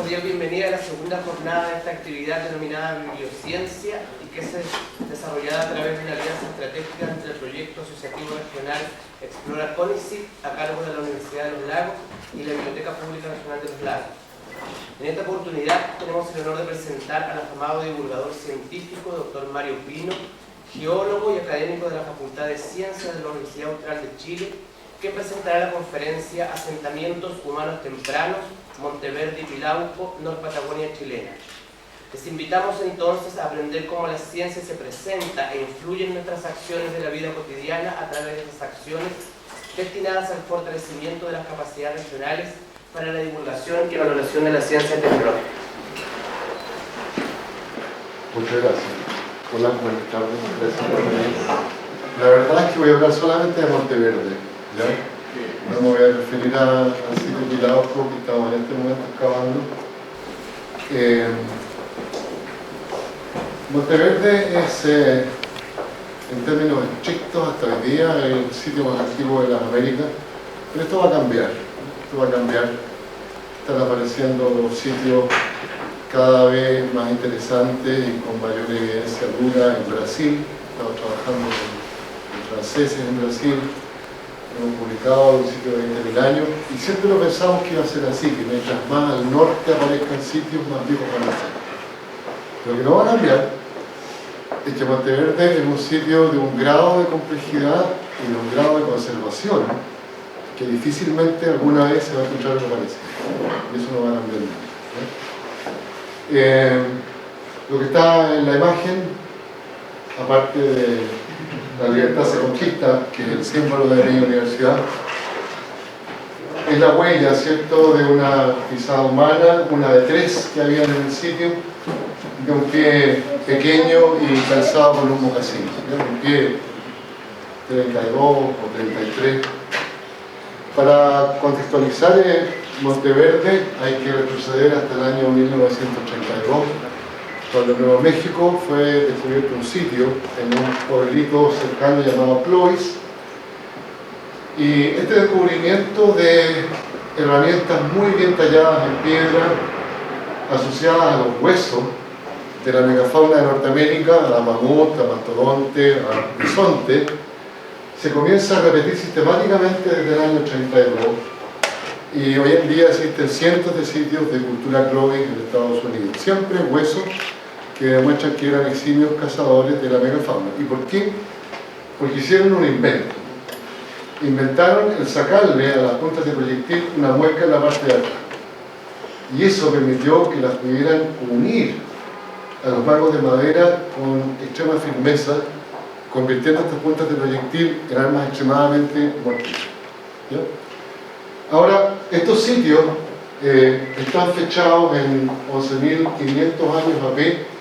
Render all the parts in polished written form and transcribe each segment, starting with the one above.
cordial bienvenida a la segunda jornada de esta actividad denominada Bibliociencia y que es desarrollada a través de una alianza estratégica entre el proyecto asociativo regional Explora CONICYT a cargo de la Universidad de los Lagos y la Biblioteca Pública Nacional de los Lagos. En esta oportunidad tenemos el honor de presentar al afamado divulgador científico Dr. Mario Pino, geólogo y académico de la Facultad de Ciencias de la Universidad Austral de Chile, que presentará la conferencia Asentamientos Humanos Tempranos, Monteverde y Pilauco, Nor-Patagonia chilena. Les invitamos entonces a aprender cómo la ciencia se presenta e influye en nuestras acciones de la vida cotidiana a través de esas acciones destinadas al fortalecimiento de las capacidades regionales para la divulgación y valoración de la ciencia tecnológica. Muchas gracias. Hola, buenas tardes. Gracias por venir. La verdad es que voy a hablar solamente de Monteverde, ¿ya? No me voy a referir al sitio Pilauco que estamos en este momento excavando. Monteverde es, en términos estrictos, hasta hoy día el sitio más antiguo de las Américas, pero esto va a cambiar. Esto va a cambiar. Están apareciendo sitios cada vez más interesantes y con mayor evidencia dura en Brasil. Estamos trabajando con franceses en Brasil. Hemos publicado un sitio de 20.000 años y siempre lo pensamos que iba a ser así, que mientras más al norte aparezcan sitios, más viejos van a ser. Lo que no va a cambiar es que Monteverde es un sitio de un grado de complejidad y de un grado de conservación que difícilmente alguna vez se va a encontrar algo parecido. Y eso no va a cambiar nada. Lo que está en la imagen, aparte de la libertad se conquista, que es el símbolo de mi universidad, es la huella, ¿cierto?, de una pisada humana, una de 3 que había en el sitio, de un pie pequeño y calzado con un mocasín, un pie 32 o 33. Para contextualizar Monteverde hay que retroceder hasta el año 1932, cuando en Nuevo México fue descubierto un sitio en un pueblito cercano llamado Clovis, y este descubrimiento de herramientas muy bien talladas en piedra asociadas a los huesos de la megafauna de Norteamérica, a la mamut, a mastodonte, a bisonte, se comienza a repetir sistemáticamente desde el año 32, y hoy en día existen cientos de sitios de cultura Clovis en Estados Unidos, siempre huesos que demuestran que eran eximios cazadores de la megafauna. ¿Y por qué? Porque hicieron un invento. Inventaron el sacarle a las puntas de proyectil una muesca en la parte de atrás. Y eso permitió que las pudieran unir a los mangos de madera con extrema firmeza, convirtiendo estas puntas de proyectil en armas extremadamente mortíferas. ¿Ya? Ahora, estos sitios están fechados en 11.500 años AP.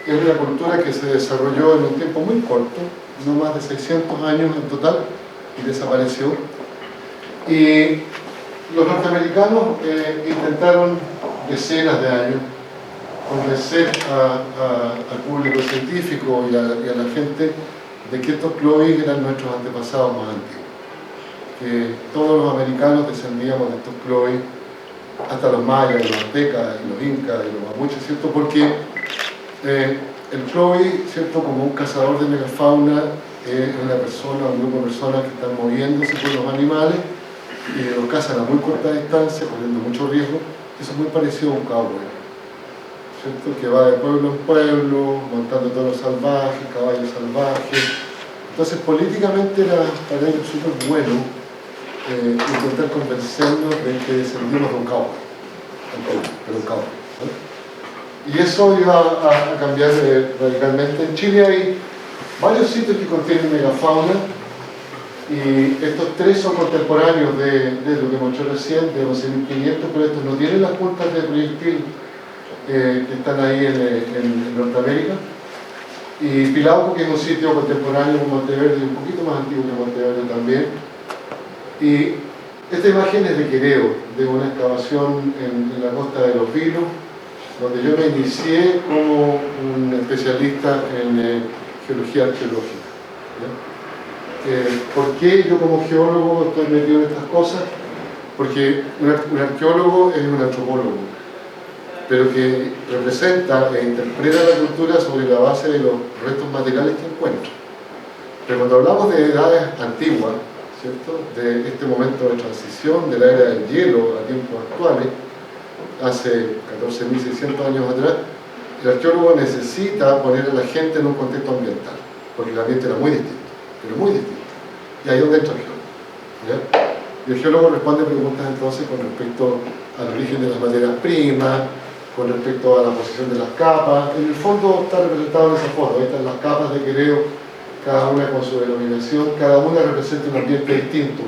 Es una cultura que se desarrolló en un tiempo muy corto, no más de 600 años en total, y desapareció. Y los norteamericanos intentaron decenas de años convencer al público científico y a la gente de que estos Clovis eran nuestros antepasados más antiguos, que todos los americanos descendíamos de estos Clovis, hasta los mayas, los aztecas, y los incas, y los mapuches, ¿cierto? Porque el Clovis, ¿cierto?, como un cazador de megafauna, es una persona, un grupo de personas que están moviéndose por los animales y los cazan a muy corta distancia, corriendo mucho riesgo. Eso es muy parecido a un cowboy, ¿cierto?, que va de pueblo en pueblo, montando toros salvajes, caballos salvajes. Entonces, políticamente era para ellos súper bueno intentar convencernos de que descendimos de un cowboy, pero un cowboy, ¿no? Y eso iba a cambiar radicalmente. En Chile hay varios sitios que contienen megafauna, y estos 3 son contemporáneos de lo que mostré recién, de 11.500, pero estos no tienen las puntas de proyectil que están ahí en Norteamérica. Y Pilauco, que es un sitio contemporáneo con Monteverde, un poquito más antiguo que Monteverde también. Y esta imagen es de Quereo, de una excavación en la costa de Los Vilos, donde yo me inicié como un especialista en geología arqueológica. ¿Por qué yo como geólogo estoy metido en estas cosas? Porque un arqueólogo es un antropólogo. pero que representa e interpreta la cultura sobre la base de los restos materiales que encuentra. Pero cuando hablamos de edades antiguas, ¿cierto?, de este momento de transición de la era del hielo a tiempos actuales, hace 14.600 años atrás, el arqueólogo necesita poner a la gente en un contexto ambiental, porque el ambiente era muy distinto, pero muy distinto. Y ahí es donde entra el geólogo, ¿ya? Y el geólogo responde preguntas entonces con respecto al origen de las materias primas, con respecto a la posición de las capas. En el fondo está representado en esa foto, ahí están las capas de quereo, cada una con su denominación, cada una representa un ambiente distinto.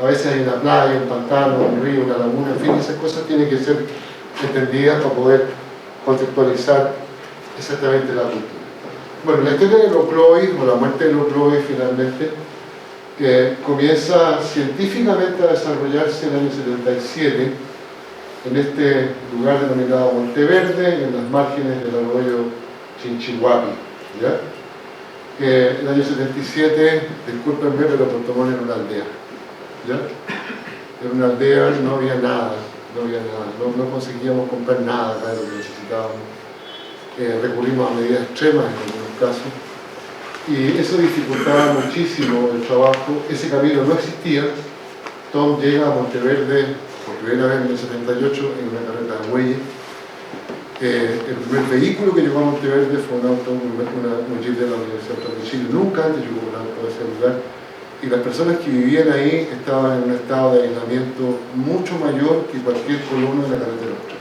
A veces hay una playa, un pantano, un río, una laguna, en fin, esas cosas tienen que ser entendidas para poder contextualizar exactamente la cultura. Bueno, la historia de Locroix, o la muerte de Locroix finalmente, comienza científicamente a desarrollarse en el año 77 en este lugar denominado Monteverde, en las márgenes del arroyo Chinchihuapi, ¿ya? En el año 77, discúlpenme, pero Puerto Montt era una aldea, ¿ya? Era una aldea, no había nada, no conseguíamos comprar nada acá de lo que necesitábamos. Recurrimos a medidas extremas en algunos casos, y eso dificultaba muchísimo el trabajo. Ese camino no existía. Tom llega a Monteverde por primera vez en el 78 en una carreta de muelle. El primer vehículo que llegó a Monteverde fue un auto, un jeep de la Universidad Austral de Chile. Nunca antes llegó un auto a ese lugar, y las personas que vivían ahí estaban en un estado de aislamiento mucho mayor que cualquier colono de la carretera austral.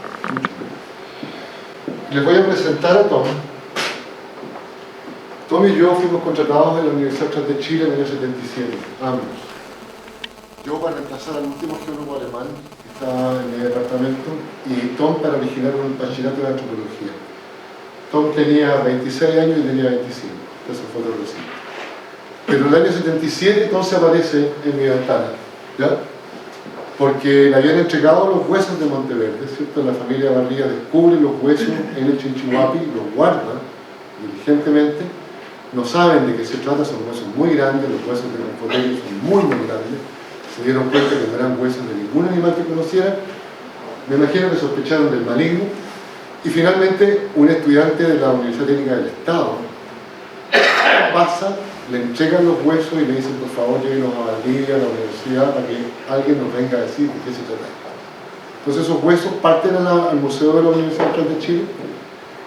Les voy a presentar a Tom. Tom y yo fuimos contratados en la Universidad Austral de Chile en el año 77, ambos. Yo para reemplazar al último geólogo alemán que estaba en mi departamento, y Tom para originar un bachillerato de antropología. Tom tenía 26 años y tenía 25, esa fue otra reciente. Pero en el año 77 Tom se aparece en mi ventana, ¿ya? Porque le habían entregado los huesos de Monteverde, ¿cierto? La familia Barría descubre los huesos en el Chinchihuapi, los guarda diligentemente. No saben de qué se trata, son huesos muy grandes, los huesos de Confotelio son muy grandes. Se dieron cuenta que no eran huesos de ningún animal que conocieran. Me imagino que sospecharon del maligno. Y finalmente, un estudiante de la Universidad Técnica del Estado pasa, le entregan los huesos y le dicen: por favor, llévenos a Valdivia, a la universidad, para que alguien nos venga a decir de qué se trata. Entonces esos huesos parten al Museo de la Universidad Austral de Chile.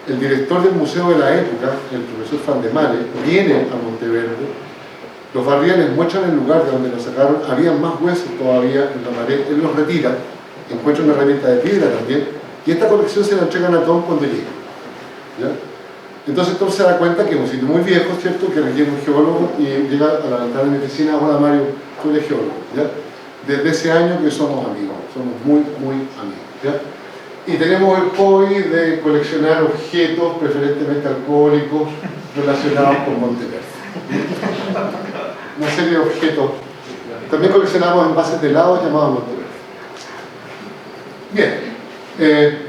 El director del museo de la época, el profesor Fandemare, viene a Monteverde. Los Barría les muestran el lugar de donde los sacaron. Había más huesos todavía en la pared. Él los retira, encuentra una herramienta de piedra también, y esta colección se la entregan a Tom cuando llega, ¿ya? Entonces Tom se da cuenta que es un sitio muy viejo, ¿cierto?, que requiere un geólogo, y llega a la ventana de mi oficina: hola Mario, tú eres geólogo, ¿ya? Desde ese año que somos amigos, somos muy amigos, ¿ya? Y tenemos el hobby de coleccionar objetos, preferentemente alcohólicos, relacionados con Monteverde. Una serie de objetos. También coleccionamos envases de helado llamados Monteverde. Bien,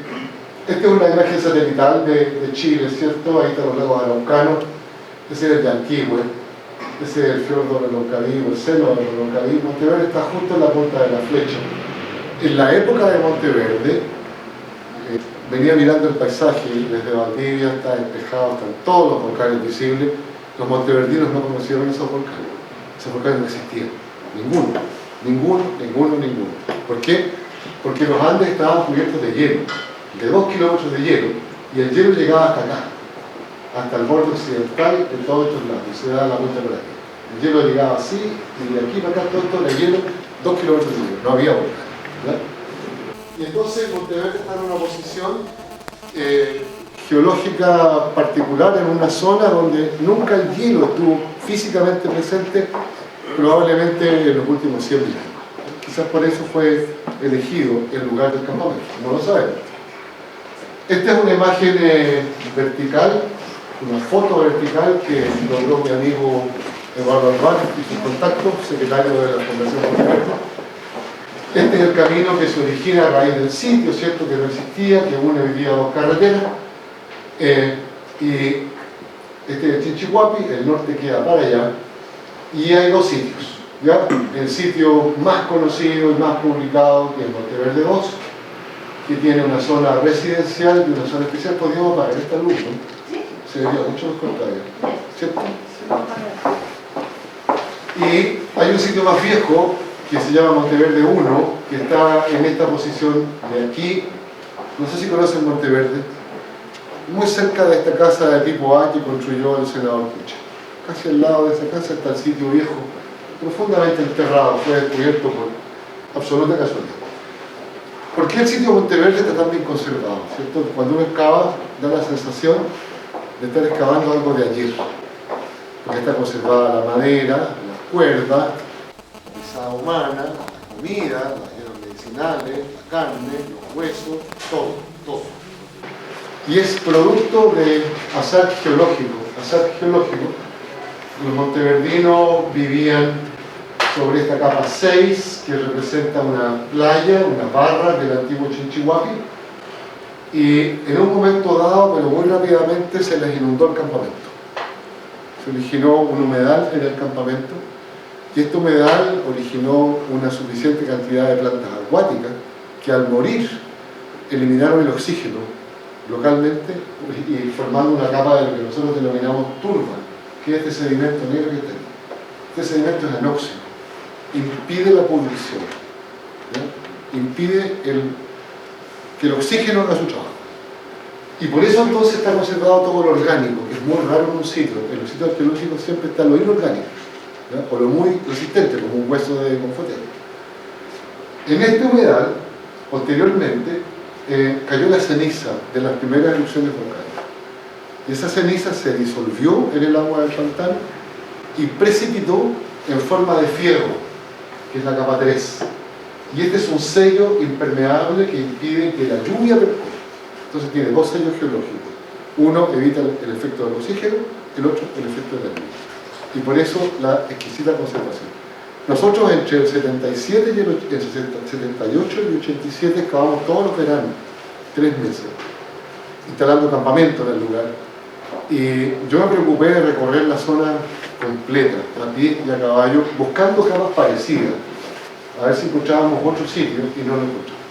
esta es una imagen satelital de Chile, ¿cierto? Ahí están los lagos araucanos. Ese es el Yanquihue, ese es el fiordo de Loncaví, el seno de Loncaví. Monteverde está justo en la punta de la flecha. En la época de Monteverde, venía mirando el paisaje desde Valdivia, está despejado, están todos los volcanes visibles. Los monteverdinos no conocieron esos volcanes. Esos volcanes no existían. Ninguno. ¿Por qué? Porque los Andes estaban cubiertos de hielo, de 2 kilómetros de hielo, y el hielo llegaba hasta acá, hasta el borde occidental de todos estos lados, y se daba la vuelta por aquí. El hielo llegaba así, y de aquí para acá todo esto era hielo, 2 kilómetros de hielo, no había volcán, ¿verdad? Y entonces Monteverde está en una posición geológica particular, en una zona donde nunca el hielo estuvo físicamente presente, probablemente en los últimos 100.000 años. Quizás por eso fue elegido el lugar del campamento, no lo sabemos. Esta es una imagen vertical, una foto vertical que logró mi amigo Eduardo Alvar y su contacto, secretario de la Fundación Monteverde. Este es el camino que se origina a raíz del sitio, ¿cierto?, que no existía, que une hoy día 2 carreteras. Y este es el Chinchihuapi, el norte queda para allá, y hay 2 sitios, ¿ya? El sitio más conocido y más publicado, que es Monteverde 2, que tiene una zona residencial y una zona especial. Podríamos apagar esta luz, ¿no? ¿Sí? Se vería mucho mejor todavía, ¿cierto? Y hay un sitio más viejo que se llama Monteverde 1, que está en esta posición de aquí. No sé si conocen Monteverde, muy cerca de esta casa de tipo A que construyó el senador Pucha. Casi al lado de esa casa está el sitio viejo, profundamente enterrado, fue descubierto por absoluta casualidad. ¿Por qué el sitio Monteverde está tan bien conservado? ¿Cierto? Cuando uno excava, da la sensación de estar excavando algo de ayer, porque está conservada la madera, las cuerdas, la pisada humana, la comida, las hierbas medicinales, la carne, los huesos, todo. Y es producto de azar geológico. Los monteverdinos vivían sobre esta capa 6, que representa una playa, una barra del antiguo Chinchihuapi, y en un momento dado, pero muy rápidamente, se les inundó el campamento. Se originó un humedal en el campamento, y este humedal originó una suficiente cantidad de plantas acuáticas que al morir eliminaron el oxígeno localmente y formando una capa de lo que nosotros denominamos turba, que es este sedimento negro que está aquí. Este sedimento es anóxico, impide la pudrición, ¿ya? Impide que el oxígeno haga su trabajo. Y por eso entonces está conservado todo lo orgánico, que es muy raro en un sitio. En los sitios arqueológicos siempre está lo inorgánico, ¿ya? O lo muy resistente, como un hueso de confotero. En este humedal, posteriormente, cayó la ceniza de las primeras erupciones volcánicas. Y esa ceniza se disolvió en el agua del pantano y precipitó en forma de fierro, que es la capa 3. Y este es un sello impermeable que impide que la lluvia percute. Entonces tiene dos sellos geológicos. Uno evita el efecto del oxígeno, el otro el efecto de la lluvia. Y por eso la exquisita conservación. Nosotros entre el 77 y el 78 y el 87 excavamos todos los veranos, 3 meses, instalando campamento en el lugar. Y yo me preocupé de recorrer la zona completa, a pie y a caballo, buscando capas parecidas, a ver si encontrábamos otros sitios, y no lo encontramos.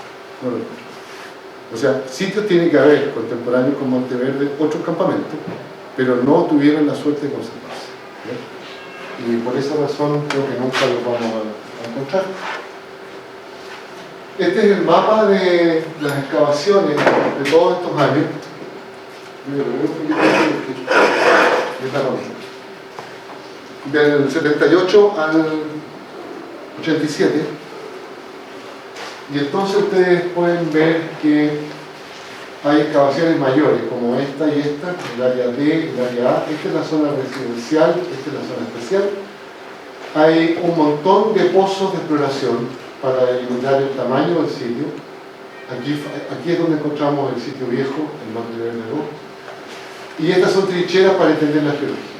O sea, sitios tiene que haber contemporáneos con Monteverde, otros campamentos, pero no tuvieron la suerte de conservarse, ¿ya? Y por esa razón creo que nunca los vamos a encontrar. Este es el mapa de las excavaciones de todos estos años. Del 78 al 87. Y entonces ustedes pueden ver que hay excavaciones mayores, como esta y esta, el área D, el área A. Esta es la zona residencial, esta es la zona especial. Hay un montón de pozos de exploración para delimitar el tamaño del sitio. Aquí es donde encontramos el sitio viejo, el Monteverde 2. Y estas son trincheras para entender la geología.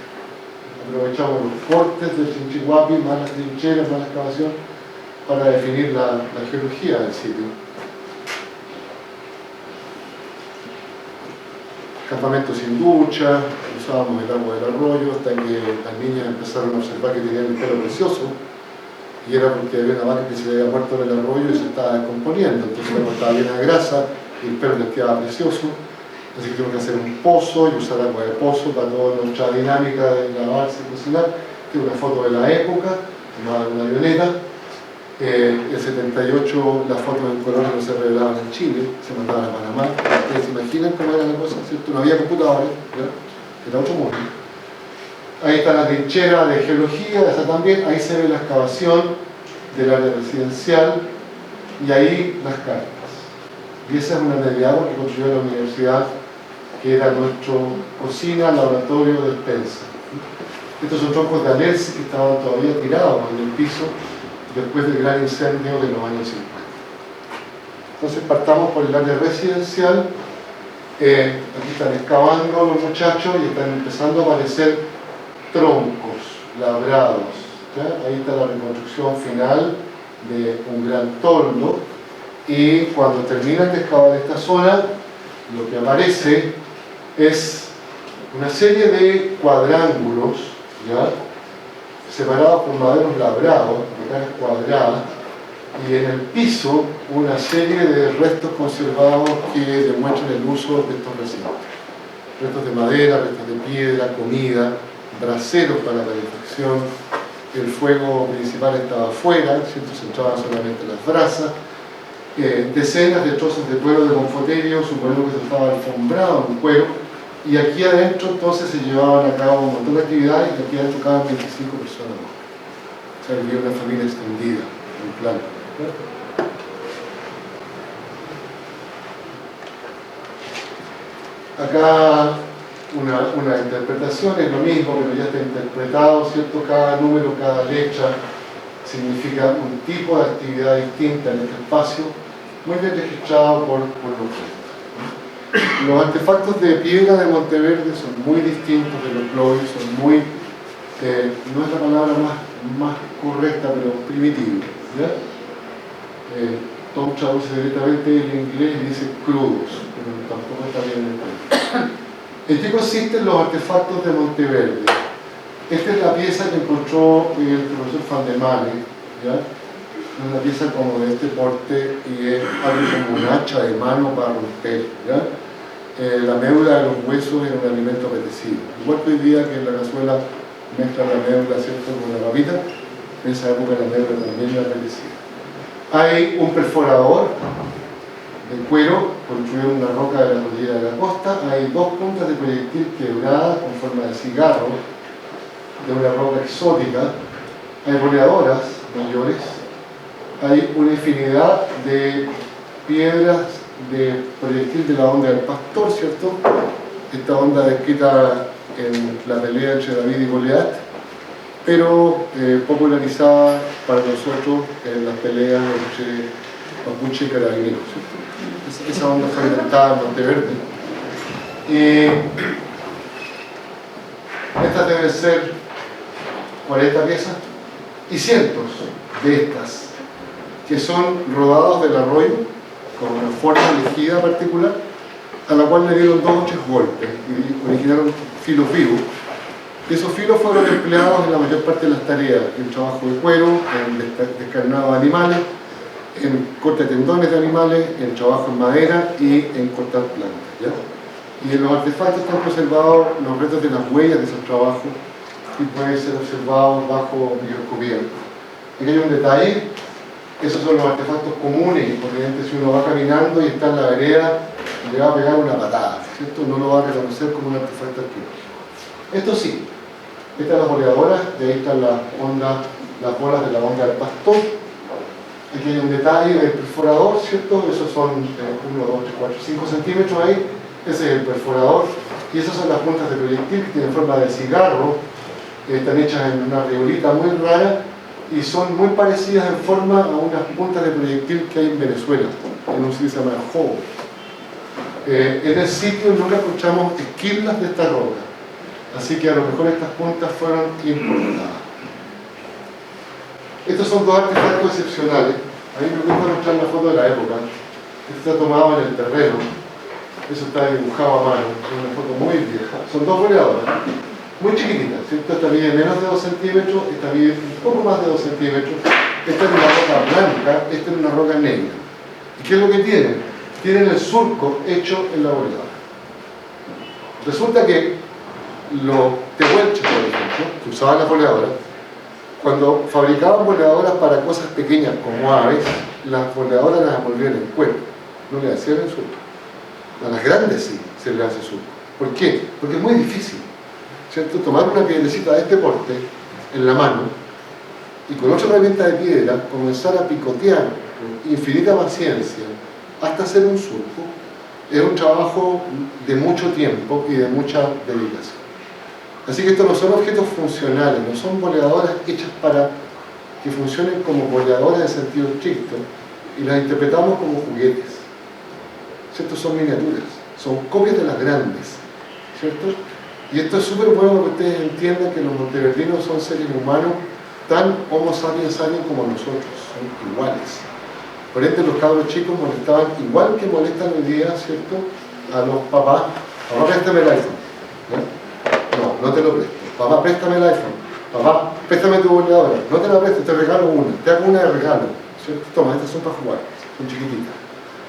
Aprovechamos los cortes del Chinchihuapi, más las trincheras, más la excavación, para definir la geología del sitio. Campamento sin ducha, usábamos el agua del arroyo, hasta que las niñas empezaron a observar que tenían el pelo precioso, y era porque había una vaca que se había muerto en el arroyo y se estaba descomponiendo, entonces la agua estaba llena de grasa y el pelo les quedaba precioso. Así que tuvimos que hacer un pozo y usar agua de pozo para toda nuestra dinámica de lavarse y cocinar. Tengo una foto de la época, tomada de una avioneta. El 78 las fotos en colores no se revelaban en Chile, se mandaban a Panamá. Ustedes se imaginan cómo era la cosa, ¿cierto? No había computadores, ¿ya? Era otro mundo. Ahí está la trinchera de geología, esa también. Ahí se ve la excavación del área residencial y ahí las cartas. Y esa es una de agua que construyó la universidad, que era nuestra cocina, laboratorio, despensa. Estos son troncos de alerce que estaban todavía tirados en el piso después del gran incendio de los años 50. Entonces partamos por el área residencial. Aquí están excavando los muchachos y están empezando a aparecer troncos labrados, ¿ya? Ahí está la reconstrucción final de un gran toldo, y cuando terminan de excavar esta zona, lo que aparece es una serie de cuadrángulos, ¿ya? Separados por maderos labrados, de caras cuadradas, y en el piso una serie de restos conservados que demuestran el uso de estos recintos. Restos de madera, restos de piedra, comida, braseros para la calefacción. El fuego principal estaba afuera, ¿cierto? Se entraban solamente las brasas. Decenas de trozos de cuero de Monfoterio, suponemos que se estaba alfombrado en cuero, y aquí adentro entonces se llevaban a cabo un montón de actividades, y aquí adentro caben 25 personas más. O sea, vivía una familia extendida en plan. Acá una interpretación es lo mismo, pero ya está interpretado, ¿cierto? Cada número, cada letra significa un tipo de actividad distinta en este espacio, muy bien registrado por los restos. Los artefactos de piedra de Monteverde son muy distintos de los Blois, son muy, no es la palabra más correcta, pero primitivos. Tom traduce directamente el inglés y dice crudos, pero tampoco está bien entendido. ¿En qué consisten los artefactos de Monteverde? Esta es la pieza que encontró el profesor Van der Male, ¿ya? Es una pieza como de este porte y es algo como un hacha de mano para romper, ¿ya? La médula de los huesos es un alimento apetecible. Igual que hoy día que en la cazuela mezcla la médula, ¿cierto?, con la papita, en esa época la médula también era apetecida. Hay un perforador de cuero construido en una roca de la cordillera de la costa. Hay dos puntas de proyectil quebradas con forma de cigarro de una roca exótica. Hay boleadoras mayores. Hay una infinidad de piedras de proyectil de la onda del pastor, ¿cierto? Esta onda descrita en la pelea entre David y Goliat, pero popularizada para nosotros en las peleas entre mapuche y carabineros, ¿cierto? Esa onda fue inventada en Monteverde. Estas deben ser 40 piezas y cientos de estas que son rodados del arroyo con una forma elegida particular a la cual le dieron 2 o 3 golpes y originaron filos vivos. Esos filos fueron empleados en la mayor parte de las tareas, en trabajo de cuero, en descarnado de animales, en corte de tendones de animales, en trabajo en madera y en cortar plantas, ¿ya? Y en los artefactos están conservados los restos de las huellas de esos trabajos y pueden ser observados bajo microscopía. Aquí hay un detalle, esos son los artefactos comunes y corrientes. Si uno va caminando y está en la vereda, le va a pegar una patada, ¿cierto? No lo va a reconocer como un artefacto arqueológico. Esto sí, estas son las boleadoras, de ahí están las bolas de la onda del pastor. Aquí hay un detalle del perforador, ¿cierto? Esos son 1, 2, 3, 4, 5 centímetros ahí. Ese es el perforador. Y esas son las puntas de proyectil que tienen forma de cigarro. Están hechas en una riolita muy rara y son muy parecidas en forma a unas puntas de proyectil que hay en Venezuela, en un sitio que se llama Jobo. En el sitio nunca encontramos esquirlas de esta roca, así que a lo mejor estas puntas fueron importadas. Estos son 2 artefactos excepcionales. A mí me gusta mostrar la foto de la época. Este está tomado en el terreno, eso está dibujado a mano, es una foto muy vieja. Son 2 boleadoras, muy chiquititas, ¿cierto? Esta mide menos de 2 centímetros, esta mide un poco más de 2 centímetros. Esta es una roca blanca, esta es una roca negra. ¿Y qué es lo que tienen? Tienen el surco hecho en la boleadora. Resulta que los tehuelches, por ejemplo, que usaban las boleadoras, cuando fabricaban boleadoras para cosas pequeñas como aves, las boleadoras las envolvían en cuero, no le hacían el surco. A las grandes sí se les hace surco. ¿Por qué? Porque es muy difícil, ¿cierto? Tomar una piedrecita de este porte en la mano y con otra herramienta de piedra comenzar a picotear con infinita paciencia hasta hacer un surco es un trabajo de mucho tiempo y de mucha dedicación. Así que estos no son objetos funcionales, no son boleadoras hechas para que funcionen como boleadoras en sentido estricto y las interpretamos como juguetes, ¿cierto? Son miniaturas, son copias de las grandes, ¿cierto? Y esto es súper bueno que ustedes entiendan que los monteverdinos son seres humanos tan homo sapiens sapiens como nosotros, son iguales. Por ende, los cabros chicos molestaban igual que molestan hoy día, ¿cierto?, a los papás. Papá, préstame el iPhone. ¿No? No te lo presto. Papá, préstame el iPhone. Papá, préstame tu boleadora. No te la presto, te regalo una. Te hago una de regalo, ¿cierto? Toma, estas son para jugar, son chiquititas,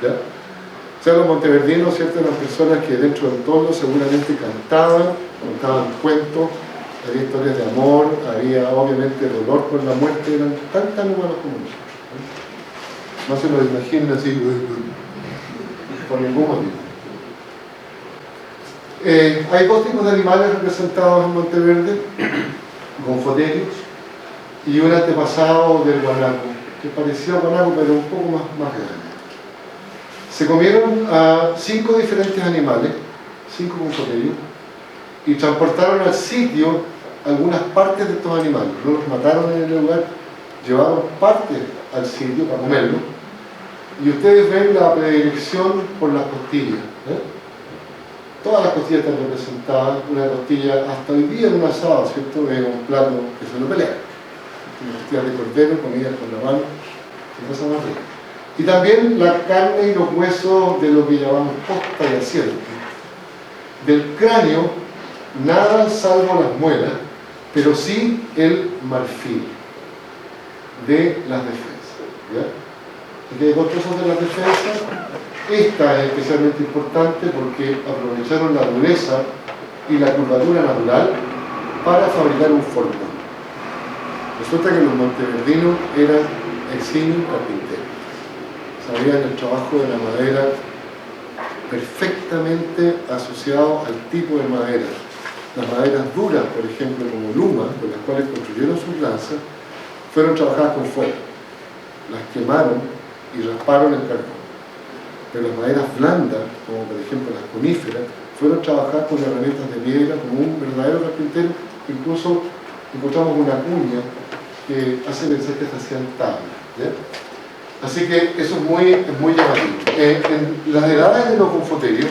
¿ya? O sea, los monteverdinos, ¿cierto? Eran personas que dentro del entorno seguramente contaban cuentos, había historias de amor, había obviamente dolor por la muerte, eran tan humanos como nosotros, ¿no? No se los imaginen así, por ningún motivo. Hay dos tipos de animales representados en Monteverde, gonfoterios y un antepasado del guanaco, que parecía guanaco pero un poco más grande. Se comieron a 5 diferentes animales, 5 gonfoterios, y transportaron al sitio algunas partes de estos animales. No los mataron en el lugar, llevaron partes al sitio para comerlo, y ustedes ven la predilección por las costillas, ¿eh? Todas las costillas están representadas. Una costilla, hasta hoy día en un asado, ¿cierto? Es un plato que se lo pelea. Una costilla de cordero, comida con la mano, y cosa más rica. Y también la carne y los huesos de lo que llamamos posta y asiento. Del cráneo, nada salvo las muelas, pero sí el marfil de las defensas, ¿ya? Aquí hay dos trozos de las defensas. Esta es especialmente importante porque aprovecharon la dureza y la curvatura natural para fabricar un formón. Resulta que los monteverdinos eran eximios carpinteros. Sabían el trabajo de la madera perfectamente asociado al tipo de madera. Las maderas duras, por ejemplo, como luma, con las cuales construyeron sus lanzas, fueron trabajadas con fuego. Las quemaron y rasparon el carbón. Pero las maderas blandas, como por ejemplo las coníferas, fueron trabajadas con herramientas de piedra, como un verdadero carpintero. Incluso encontramos una cuña que hace pensar que se hacían tablas, ¿ya? Así que eso es muy llamativo. En las edades de los gonfoterios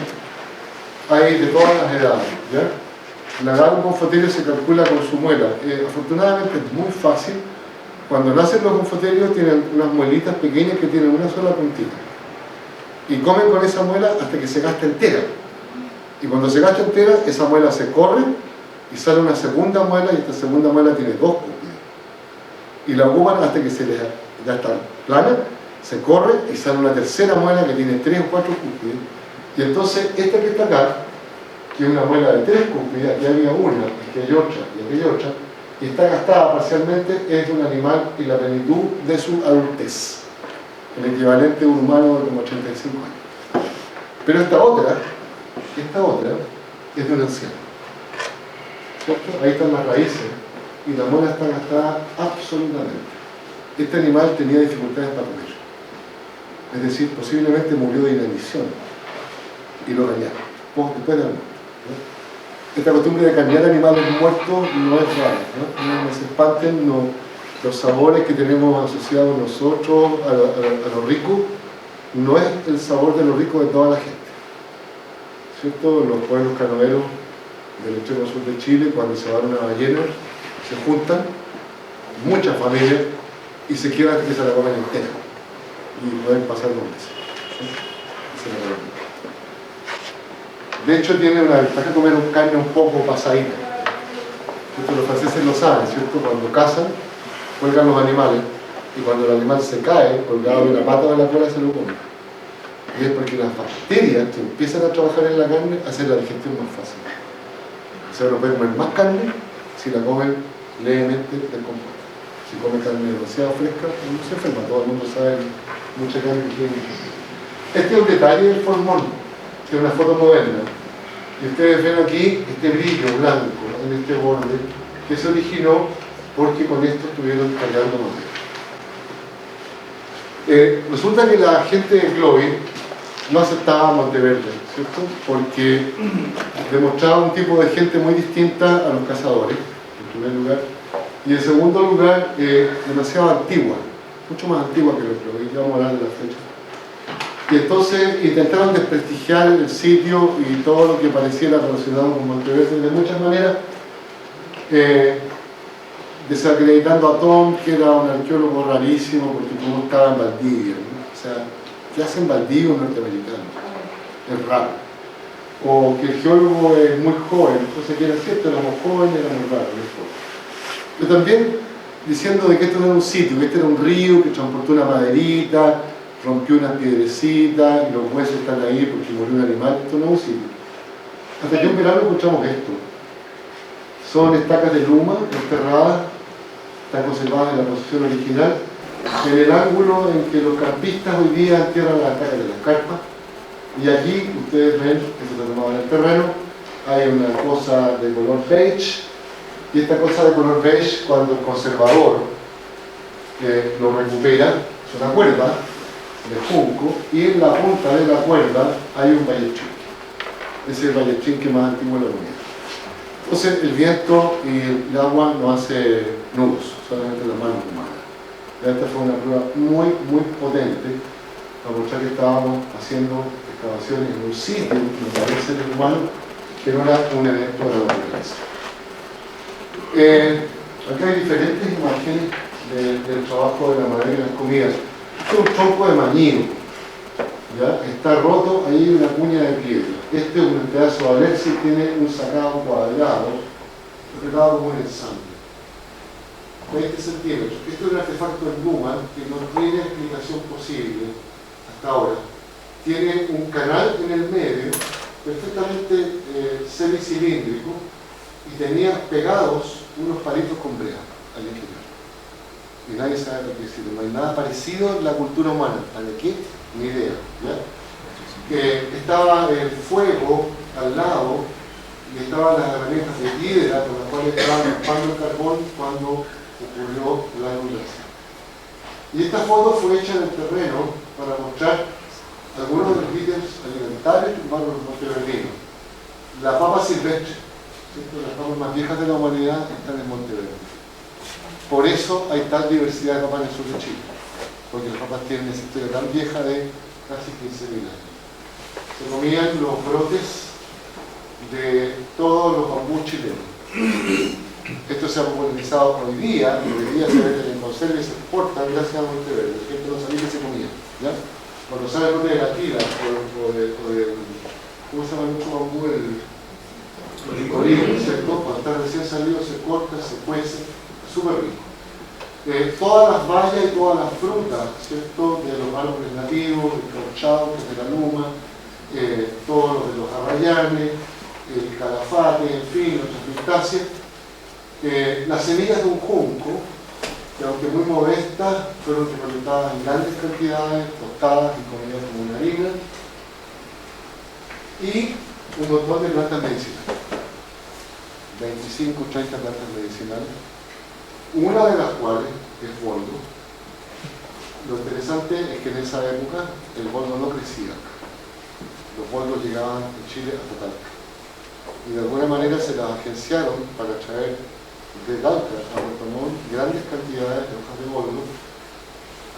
hay de todas las edades, ¿ya? La edad de un gonfoterio se calcula con su muela. Afortunadamente es muy fácil. Cuando nacen los gonfoterios tienen unas muelitas pequeñas que tienen una sola puntita. Y comen con esa muela hasta que se gasta entera. Y cuando se gasta entera, esa muela se corre y sale una segunda muela, y esta segunda muela tiene 2 cúspides. Y la ocupan hasta que se les ya está plana, se corre y sale una tercera muela que tiene 3 o 4 cúspides. Y entonces esta que está acá, que es una muela de 3 cúspides, aquí había una, aquí hay otra y aquí hay otra, y está gastada parcialmente, es de un animal y la plenitud de su adultez. El equivalente a un humano de como 85 años. Pero esta otra es de un anciano, ¿cierto? Ahí están las raíces y la muela está gastada absolutamente. Este animal tenía dificultades para comer, es decir, posiblemente murió de inanición y lo cañaron después de la muerte, ¿no? Esta costumbre de cañar animales muertos no es rara, ¿no? No se espanten, los sabores que tenemos asociados nosotros a lo rico no es el sabor de lo rico de toda la gente, ¿cierto? Los pueblos canoeros del extremo sur de Chile, cuando se van a una ballena, se juntan muchas familias y se quieren que se la comen entera y pueden pasar 2 meses, ¿sí? De hecho tiene una ventaja comer un carne un poco pasadita. Los franceses lo saben, ¿cierto? Cuando cazan, cuelgan los animales y cuando el animal se cae, colgado de la pata o de la cola, se lo comen. Y es porque las bacterias que empiezan a trabajar en la carne hacen la digestión más fácil. O sea, uno puede comer más carne si la comen levemente descompuesta. Si come carne demasiado fresca, uno se enferma. Todo el mundo sabe mucha carne que tiene. Este es un detalle del formón, que es una foto moderna. Y ustedes ven aquí este brillo blanco en este borde que se originó porque con esto estuvieron tallando madera. Resulta que la gente de Clovis no aceptaba Monteverde, ¿cierto? Porque demostraba un tipo de gente muy distinta a los cazadores, en primer lugar, y en segundo lugar, demasiado antigua, mucho más antigua que los Clovis. Ya vamos a hablar de la fecha. Y entonces intentaron desprestigiar el sitio y todo lo que pareciera relacionado con Monteverde de muchas maneras, desacreditando a Tom, que era un arqueólogo rarísimo porque como estaba en Valdivia, ¿no? O sea, ¿qué hacen Valdivia un norteamericano? Es raro. O que el geólogo es muy joven, entonces que era cierto, éramos jóvenes, era muy raro. Pero también diciendo de que esto no era un sitio, que este era un río que transportó una maderita, rompió unas piedrecitas y los huesos están ahí porque murió un animal. Esto no es un sitio. Hasta que un verano escuchamos esto. Son estacas de luma enterradas, están conservadas en la posición original, en el ángulo en que los carpistas hoy día entierran las estacas de las carpas. Y aquí ustedes ven, esto está tomado en el terreno, hay una cosa de color beige, y esta cosa de color beige, cuando el conservador lo recupera, es una cuerda de junco, y en la punta de la cuerda hay un ballechín. Ese es el ballechín que más antiguo es la comunidad. Entonces el viento y el agua no hace nudos, solamente las manos humanas. Esta fue una prueba muy, muy potente, para mostrar que estábamos haciendo excavaciones en un sitio donde había seres humanos, que no era un evento de la naturaleza. Acá hay diferentes imágenes del trabajo de la madera y las comidas. Este es un tronco de mañino, ¿ya? Está roto, ahí hay una cuña de piedra. Este es un pedazo de alexi y tiene un sacado cuadrado, apretado como un ensamble. 20 centímetros. Esto es un artefacto en Luma que no tiene explicación posible hasta ahora. Tiene un canal en el medio, perfectamente semicilíndrico, y tenía pegados unos palitos con brea al interior. Y nadie sabe lo que es. No hay nada parecido en la cultura humana. ¿Para qué? Ni idea. ¿Ya? Estaba el fuego al lado y estaban las herramientas de piedra con las cuales estaban raspando el carbón cuando ocurrió la inundación. Y esta foto fue hecha en el terreno para mostrar algunos de los ítems alimentarios que tomaron los monteverdinos. La papa silvestre, ¿cierto? Las papas más viejas de la humanidad están en Monteverde. Por eso hay tal diversidad de papas en el sur de Chile, porque las papas tienen esa historia tan vieja de casi 15.000 años. Se comían los brotes de todos los bambús chilenos. Esto se ha popularizado hoy día se venden en conserva y se exporta gracias a Monteverde. La gente no sabía que se comía, ¿ya? Cuando sale el brote de la tila o de ¿cómo se llama el otro bambú? El ricolino, ¿cierto? Cuando está recién salido se corta, se cuece, súper rico. Todas las bayas y todas las frutas, ¿cierto? De los árboles nativos, el cauchao, que es de la luma, todos los de los arrayanes, el calafate, en fin, otras pistáceas. Las semillas de un junco, que aunque muy modestas, fueron recolectadas en grandes cantidades, tostadas y comidas como una harina, y un montón de plantas medicinales, 25 o 30 plantas medicinales, una de las cuales es boldo. Lo interesante es que en esa época el boldo no crecía, los boldos llegaban en Chile hasta Talca, y de alguna manera se las agenciaron para traer de Talca a Puerto Montt grandes cantidades de hojas de boldo,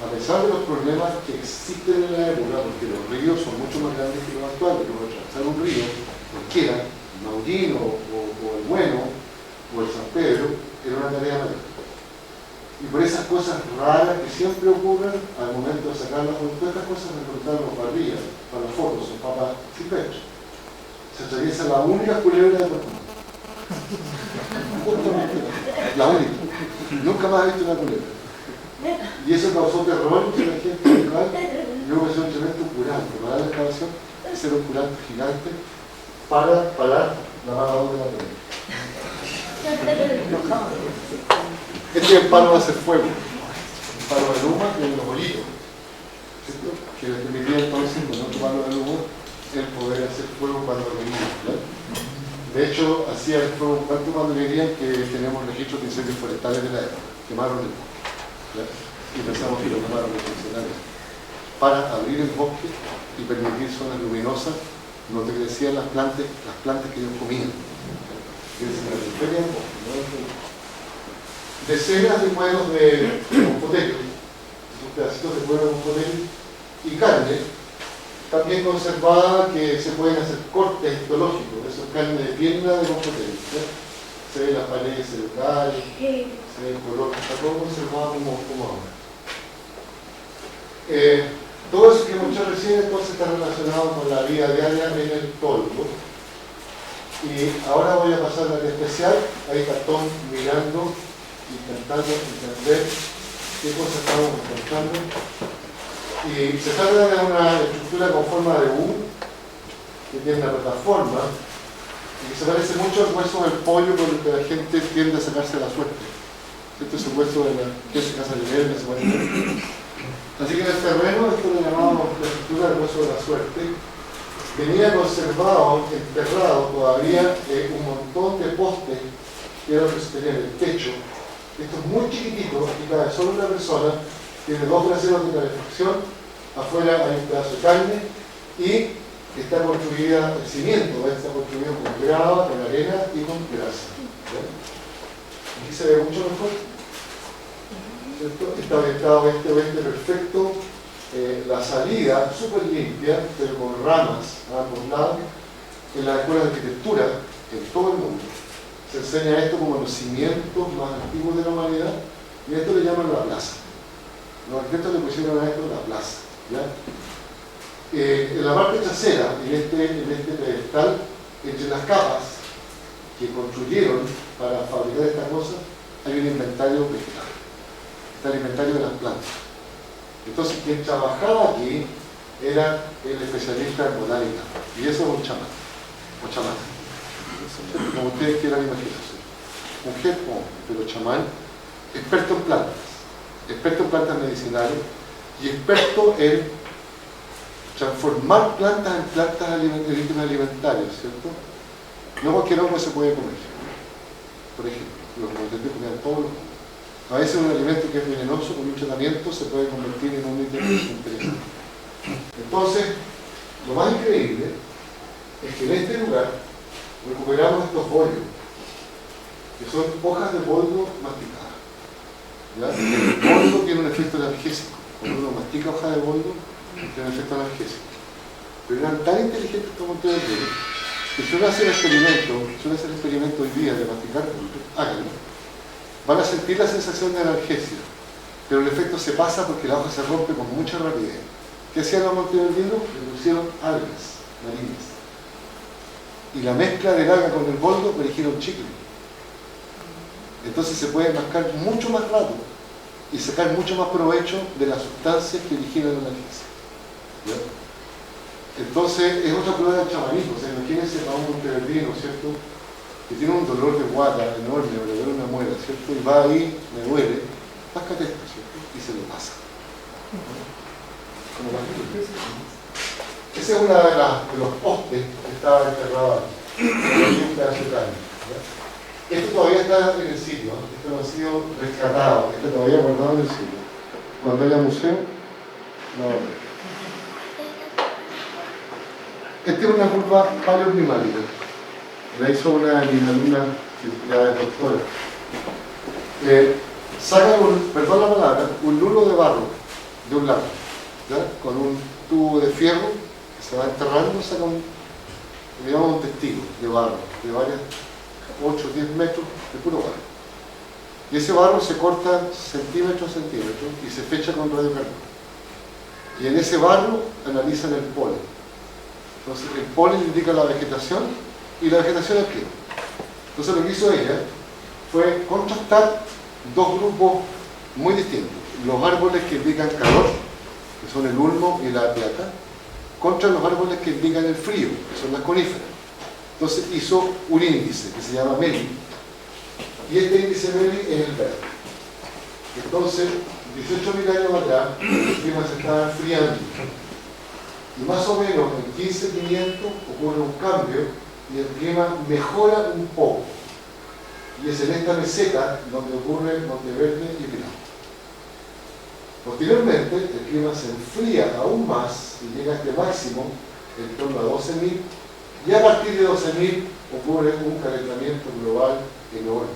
a pesar de los problemas que existen en la época, porque los ríos son mucho más grandes que los actuales. Pero atravesar un río, cualquiera, el Maullín o el Bueno o el San Pedro, era una tarea mayor. Y por esas cosas raras que siempre ocurren al momento de sacar las fotos, todas estas cosas me contaron los parrillas para las fotos, son papas silvestres. Se atraviesa la única culebra de Puerto Montt. La única. Nunca más he visto una culebra. Y eso causó terror entre la gente local. Yo creo que es un tremendo curante. Para la excavación, ese era un curante gigante para parar la mala onda de la culebra. Este es el palo de hacer fuego. El palo de luma que es los bolitos, ¿cierto? Que le permitía entonces con otro palo de luma el poder hacer fuego cuando venía, ¿verdad? De hecho, hacía el fuego tanto cuando querían que tenemos registros de incendios forestales de la época. Quemaron el bosque, ¿verdad? Y pensamos que lo quemaron los funcionarios para abrir el bosque y permitir zonas luminosas donde crecían las plantas que ellos comían. Crecen en la periferia del bosque, ¿no? Decenas de cueros de confotero, esos pedacitos de cuero de confotero y carne, también conservada, que se pueden hacer cortes histológicos, eso es carne de pierna de confotero. Se ven las paredes celulares, se ve el color, está todo conservado como ahora. Todo eso que mostré recién entonces está relacionado con la vida diaria en el toldo. Y ahora voy a pasar al especial. Ahí está Tom mirando intentando entender qué cosas estamos encontrando. Y se trata de una estructura con forma de U, que tiene una plataforma, y que se parece mucho al hueso del pollo con el que la gente tiende a sacarse la suerte. Este es el hueso de la Casa Linel, que se parece. Así que en el terreno, esto lo llamamos la estructura del hueso de la suerte, venía conservado, enterrado todavía un montón de postes que eran los que sostenían el techo. Esto es muy chiquitito, aquí cabe solo una persona, tiene 2 braseros de calefacción, afuera hay un pedazo de carne y está construida, el cimiento está construido con grava, con arena y con grasa. Aquí se ve mucho mejor, ¿cierto? Está orientado este-oeste perfecto, la salida súper limpia, pero con ramas a ambos lados. En las escuelas de arquitectura, en todo el mundo, se enseña esto como los cimientos más antiguos de la humanidad, y a esto le llaman la plaza. Los arquitectos le pusieron a esto la plaza, ¿ya? En la parte trasera, en este pedestal, entre las capas que construyeron para fabricar esta cosa, hay un inventario vegetal. Está el inventario de las plantas. Entonces, quien trabajaba aquí era el especialista en botánica, y eso es un chamán, o chamán, como ustedes quieran imaginarse. Mujer o hombre, pero chamán, experto en plantas medicinales y experto en transformar plantas en plantas alimentarias, ¿cierto? No cualquier hongo se puede comer. Por ejemplo, los componentes comían todos los hongos. A veces un alimento que es venenoso con un tratamiento se puede convertir en un ítem interesante. Entonces, lo más increíble es que en este lugar recuperamos estos bollos, que son hojas de boldo masticadas. ¿Ya? El boldo tiene un efecto analgésico. Cuando uno mastica hoja de boldo, tiene un efecto analgésico. Pero eran tan inteligentes como ustedes ven, que si uno hace el experimento hoy día de masticar, háganlo. Van a sentir la sensación de analgesia, pero el efecto se pasa porque la hoja se rompe con mucha rapidez. ¿Qué hacían los monteverdinos? Le pusieron algas marinas. Y la mezcla del alga con el boldo le eligieron chicle. Entonces se puede mascar mucho más rato y sacar mucho más provecho de las sustancias que originan la analgesia. ¿Ya? Entonces es otra prueba del chamanismo. O sea, imagínense a un monteverdino, ¿cierto?, que tiene un dolor de guata enorme, o le duele una muela, ¿cierto? Y va ahí, me duele, páscate esto, ¿cierto? Y se lo pasa. Como ese es uno de los postes que estaba enterrado aquí. Un pedazo de carne, ¿ya? Esto todavía está en el sitio, ¿no? Esto no ha sido rescatado, esto todavía guardado en el sitio. Cuando haya museo, no. Esta es una curva paleoclimática. La hizo una alumna que ya es doctora. Saca, perdón la palabra, un lulo de barro de un lago, ¿ya? Con un tubo de fierro que se va enterrando, saca un testigo de barro, de varias 8 o 10 metros de puro barro. Y ese barro se corta centímetro a centímetro y se fecha con radiocarburo. Y en ese barro analizan el polen. Entonces el polen indica la vegetación y la vegetación es clima. Entonces lo que hizo ella fue contrastar dos grupos muy distintos. Los árboles que indican calor, que son el ulmo y la plata, contra los árboles que indican el frío, que son las coníferas. Entonces hizo un índice que se llama MELI, y este índice MELI es el verde. Entonces, 18.000 años atrás, el clima se estaba enfriando, y más o menos en 15.500 ocurre un cambio y el clima mejora un poco, y es en esta meseta donde ocurre Monteverde y Pinar. Posteriormente, el clima se enfría aún más y llega a este máximo en torno a 12.000, y a partir de 12.000 ocurre un calentamiento global enorme,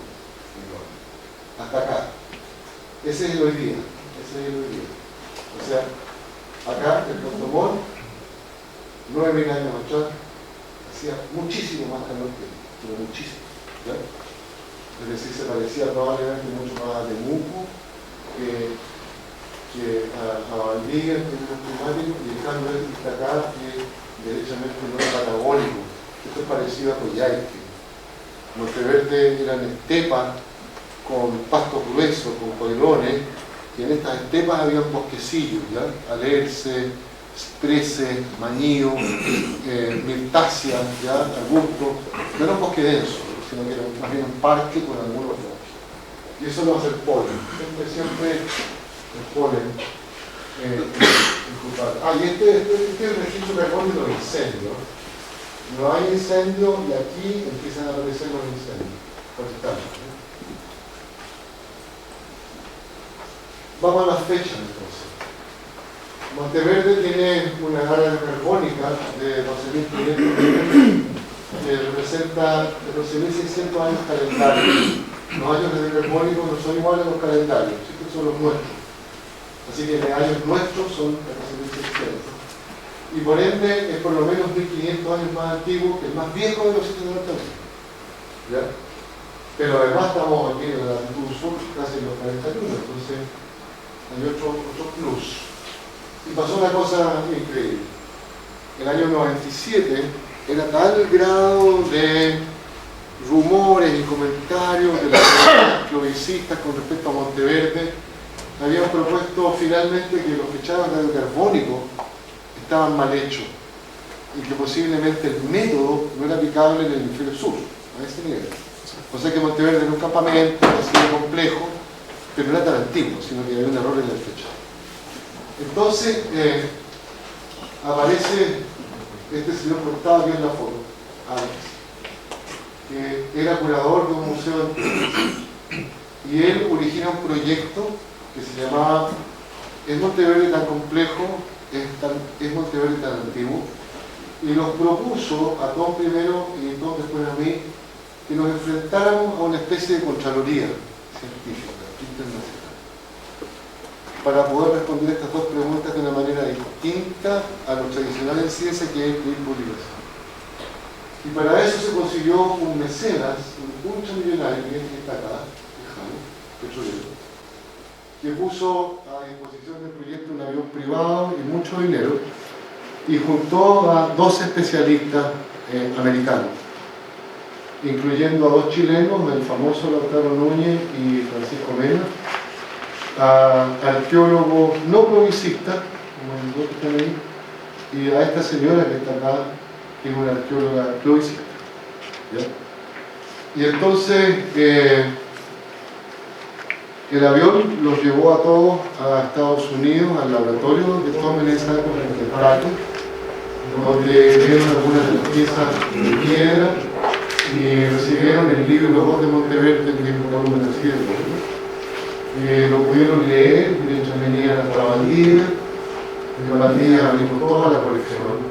hasta acá. Ese es el hoy día, O sea, acá el Puerto Montt, 9.000 años atrás, hacía muchísimo más calor que hoy, pero muchísimo, ¿ya? Es decir, se parecía probablemente mucho más a Temuco que a Valdivia en términos climáticos, y el cambio de está acá, que derechamente no es patagónico. Esto es parecido a Coyhaique. Monteverde eran estepas con pasto grueso, con coilones, y en estas estepas había bosquecillos, ¿ya? Alerce, ciprese, mañío, mirtácea, ¿ya? Arbusto. No era un bosque denso, sino que era más bien un parque con algunos bosques. Y eso lo hace el polen. Siempre el polen. Y este es el registro de carbono de los incendios. No hay incendio y aquí empiezan a aparecer los incendios forestales. Vamos a las fechas entonces. Monteverde tiene una área carbónica de 12.500 que representa 12.600 años calendarios. Los años de carbónico no son iguales a los calendarios, estos son los nuestros. Así que los años nuestros son 14.600. Y por ende es por lo menos 1.500 años más antiguo que el más viejo de los sitios de Norteamérica. ¿Ya? Pero además estamos aquí en la latitud sur, casi en los 41, entonces hay otro plus. Y pasó una cosa increíble. El año 97 era tal grado de rumores y comentarios de los plebiscistas con respecto a Monteverde, habían propuesto finalmente que los fechados radiocarbónicos estaban mal hechos y que posiblemente el método no era aplicable en el hemisferio sur, a ese nivel. O sea que Monteverde era un campamento así de complejo, pero no era tan antiguo, sino que había un error en la fecha. Entonces aparece este señor cortado aquí en la foto, Alex, que era curador de un museo y él origina un proyecto que se llamaba ¿Es Monteverde tan complejo? ¿Es Monteverde tan antiguo? Y nos propuso a todos primero y a todos después a mí que nos enfrentáramos a una especie de contraloría científica internacional para poder responder estas dos preguntas de una manera distinta a lo tradicional en ciencia, que es pedir publicación. Y para eso se consiguió un mecenas, un multimillonario, que está acá, petrolero, que puso a disposición del proyecto un avión privado y mucho dinero, y juntó a 12 especialistas americanos, incluyendo a 2 chilenos, el famoso Lautaro Núñez y Francisco Mena, a arqueólogos no provicistas, como los dos que están ahí, y a esta señora que está acá, que es una arqueóloga plovicista. Y entonces el avión los llevó a todos a Estados Unidos, al laboratorio que tomen esa época en Kentucky, donde vieron algunas de las piezas de piedra y recibieron el libro de Monteverde, que es un volumen así de lo pudieron leer, mientras venía hasta Valdivia. En Valdivia abrimos toda la colección,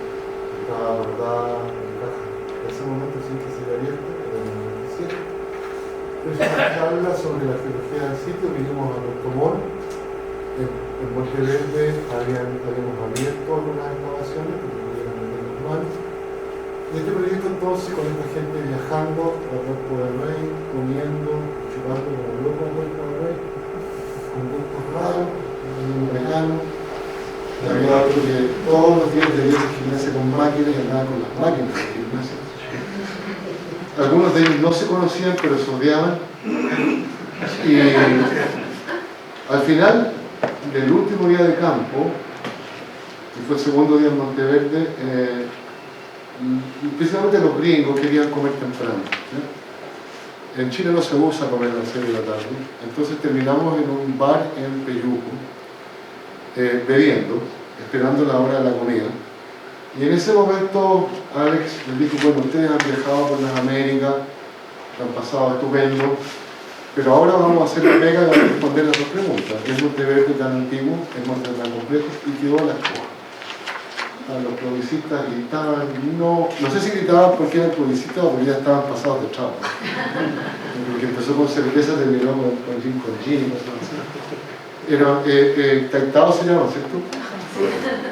estaba guardada en caja. En ese momento sí que se había abierto, pero en el 97. Es una charla sobre la arqueología del sitio. Vinimos a Puerto Montt. En Monteverde habíamos abierto algunas excavaciones que pudieron meter las manos. Y este proyecto entonces, con esta gente viajando a Puerto del Rey, comiendo, chupando como loco a Puerto del Rey, con gustos raros, un vegano. Había otro que todos los días debía hacer gimnasia con máquinas y andaba con las máquinas de gimnasia. Algunos de ellos no se conocían, pero se odiaban. Y al final del último día de campo, que fue el segundo día en Monteverde, principalmente los gringos querían comer temprano. En Chile no se usa comer a las 6 de la tarde, entonces terminamos en un bar en Peyuco, bebiendo, esperando la hora de la comida. Y en ese momento Alex les dijo: bueno, ustedes han viajado por las Américas, han pasado estupendo, pero ahora vamos a hacer la pega de responder las dos preguntas. ¿Es Monteverde tan antiguo? ¿Es Monteverde tan complejo? Y quedó la escoba. Los plebiscistas gritaban, no sé si gritaban porque eran plebiscistas o porque ya estaban pasados de chavo. Porque empezó con cerveza, terminó con gin y cosas así. Taitao se llama, ¿cierto?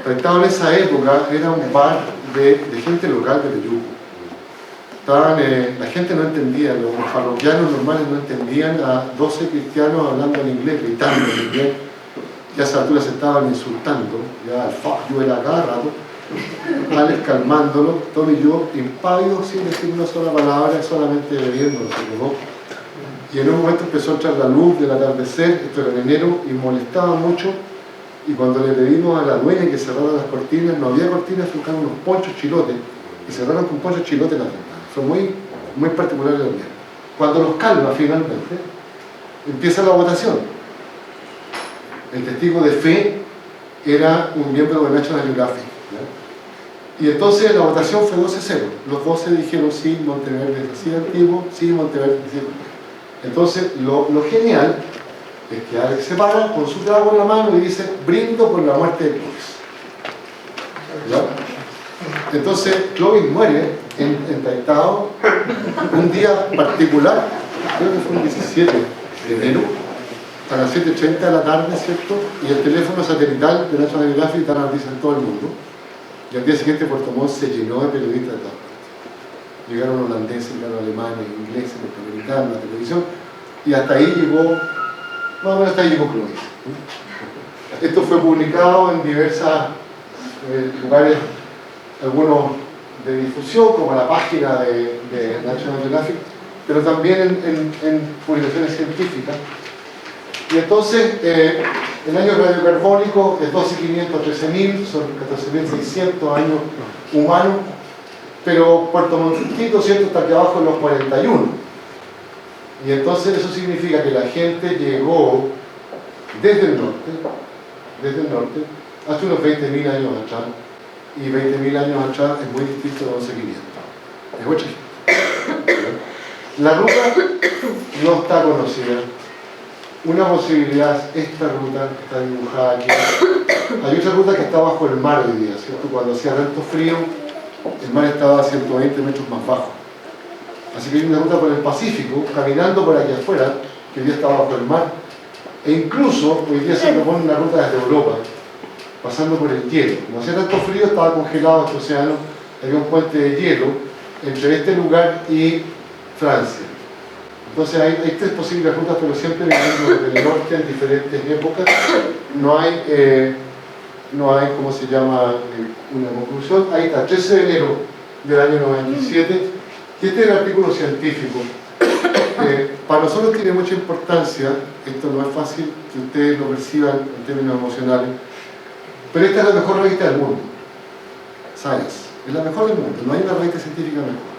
Taitao en esa época era un bar de gente local de Peyuco. La gente no entendía, los parroquianos normales no entendían a 12 cristianos hablando en inglés, gritando en inglés. Ya a esa altura se estaban insultando, ya el fuck you era cada rato. Alex calmándolo, Tom y yo impávidos sin decir una sola palabra, solamente bebiendo los dos. Y en un momento empezó a entrar la luz del atardecer, esto era en enero, y molestaba mucho. Y cuando le pedimos a la dueña que cerrara las cortinas, no había cortinas, buscaron unos ponchos chilotes, y cerraron con ponchos chilotes las ventanas. Fue muy particular el ambiente. Cuando los calma finalmente, empieza la votación. El testigo de fe era un miembro de National Geographic, ¿ya? Y entonces la votación fue 12-0. Los 12 dijeron sí, Monteverde es así antiguo, sí, Monteverde es así. Entonces, lo genial es que Alex se para con su trago en la mano y dice: brindo por la muerte de Clovis. ¿Ya? Entonces, Clovis muere en Taitao un día particular, creo que fue el 17 de enero, a las 7:30 de la tarde, ¿cierto? Y el teléfono satelital de National Geographic está en todo el mundo. Y al día siguiente Puerto Montt se llenó de periodistas de todas partes. Llegaron holandeses, llegaron alemanes, ingleses, norteamericanos, la televisión, y hasta ahí llegó, más o menos hasta ahí llegó Clovis. Esto fue publicado en diversos lugares, algunos de difusión, como la página de National Geographic, pero también en publicaciones científicas. Y entonces, el año radiocarbónico es 12.500 a 13.000, son 14.600 años humanos, pero Puerto Montecito, ¿cierto?, está aquí abajo en los 41. Y entonces eso significa que la gente llegó desde el norte, hace unos 20.000 años atrás, y 20.000 años atrás es muy distinto de 11.500. Es otra gente. La ruta no está conocida. Una posibilidad es esta ruta que está dibujada aquí. Hay otra ruta que está bajo el mar hoy día, ¿cierto? Cuando hacía tanto frío, el mar estaba a 120 metros más bajo. Así que hay una ruta por el Pacífico, caminando por aquí afuera, que hoy día está bajo el mar. E incluso hoy día se propone una ruta desde Europa, pasando por el hielo. Como hacía tanto frío, estaba congelado este océano, había un puente de hielo entre este lugar y Francia. Entonces hay tres posibles rutas, pero siempre viniendo desde el norte en diferentes épocas. No hay, ¿cómo se llama?, una conclusión. Ahí está, 13 de enero del año 97, y este es el artículo científico. Para nosotros tiene mucha importancia, esto no es fácil que ustedes lo perciban en términos emocionales, pero esta es la mejor revista del mundo, Science, es la mejor del mundo, no hay una revista científica mejor.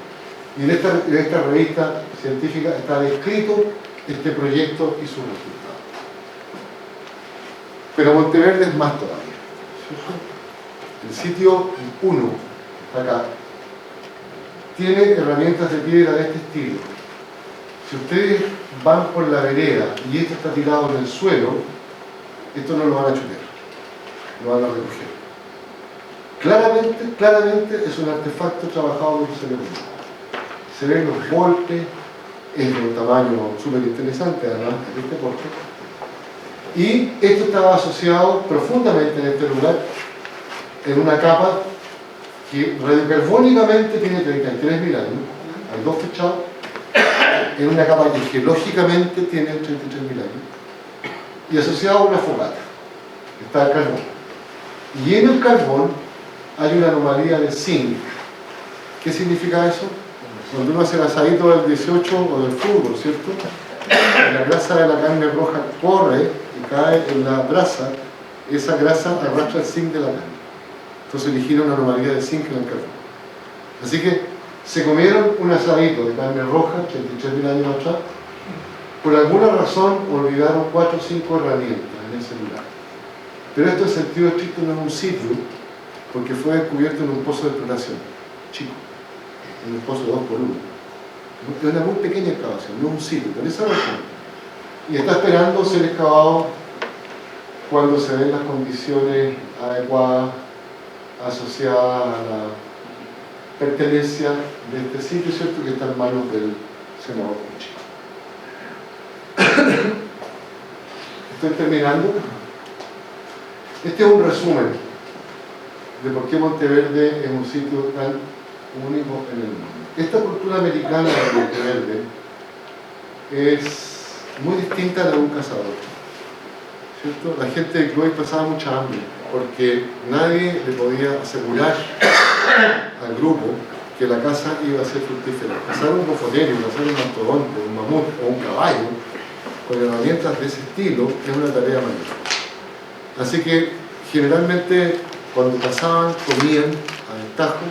Y en esta revista científica está descrito este proyecto y sus resultados. Pero Monteverde es más todavía. El sitio 1, acá, tiene herramientas de piedra de este estilo. Si ustedes van por la vereda y esto está tirado en el suelo, esto no lo van a chutar, lo van a recoger. Claramente es un artefacto trabajado por los seres humanos. Se ven los golpes, es de un tamaño súper interesante además de este porte. Y esto estaba asociado profundamente en este lugar, en una capa que radiocarbónicamente tiene 33.000 años, hay dos fechados, en una capa que geológicamente tiene 33.000 años, y asociado a una fogata, que está el carbón. Y en el carbón hay una anomalía de zinc. ¿Qué significa eso? Cuando uno hace el asadito del 18 o del fútbol, ¿cierto? La grasa de la carne roja corre y cae en la brasa, esa grasa arrastra el zinc de la carne. Entonces eligieron una anomalía de zinc en el carbón. Así que se comieron un asadito de carne roja 33.000 años atrás. Por alguna razón olvidaron 4 o 5 herramientas en ese lugar. Pero esto en sentido estricto no es un sitio, porque fue descubierto en un pozo de exploración chico, en un pozo 2x1. Es una muy pequeña excavación, no es un sitio, por esa razón. Y está esperando ser excavado cuando se den las condiciones adecuadas asociadas a la pertenencia de este sitio, ¿cierto?, que está en manos del senador chico. Estoy terminando. Este es un resumen de por qué Monteverde es un sitio tan único en el mundo. Esta cultura americana de Monteverde es muy distinta a la de un cazador, ¿cierto? La gente de Clovis pasaba mucha hambre porque nadie le podía asegurar al grupo que la caza iba a ser fructífera. Cazar un bofonero, cazar un mastodonte, un mamut o un caballo, con herramientas de ese estilo, es una tarea mayor. Así que, generalmente, cuando cazaban, comían a destajo